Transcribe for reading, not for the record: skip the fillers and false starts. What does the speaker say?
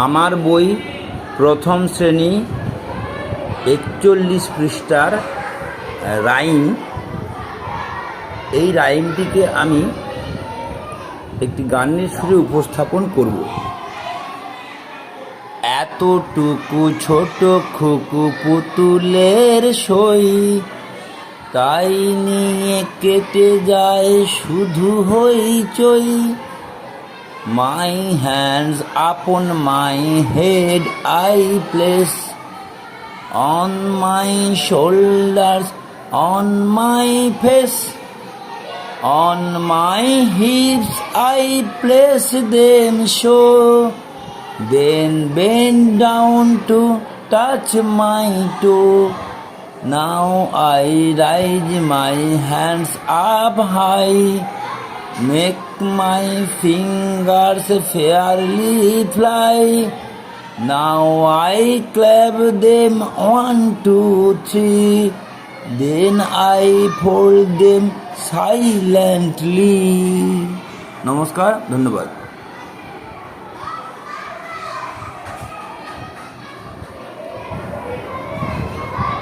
আমার বই প্রথম শ্রেণী ৪১ পৃষ্ঠার রাইম। এই রাইমটিকে আমি একটি গানের সুরে উপস্থাপন করব। এতটুকু ছোট খুকু পুতুলের সই, তাই নিয়ে কেটে যায় শুধু হইচই। My hands upon my head I place, on my shoulders, on my face, on my hips I place them so, then bend down to touch my toe. Now I raise my hands up high, make my fingers fairly fly. Now I clap them 1, 2, 3, then I fold them silently. নমস্কার, ধন্যবাদ।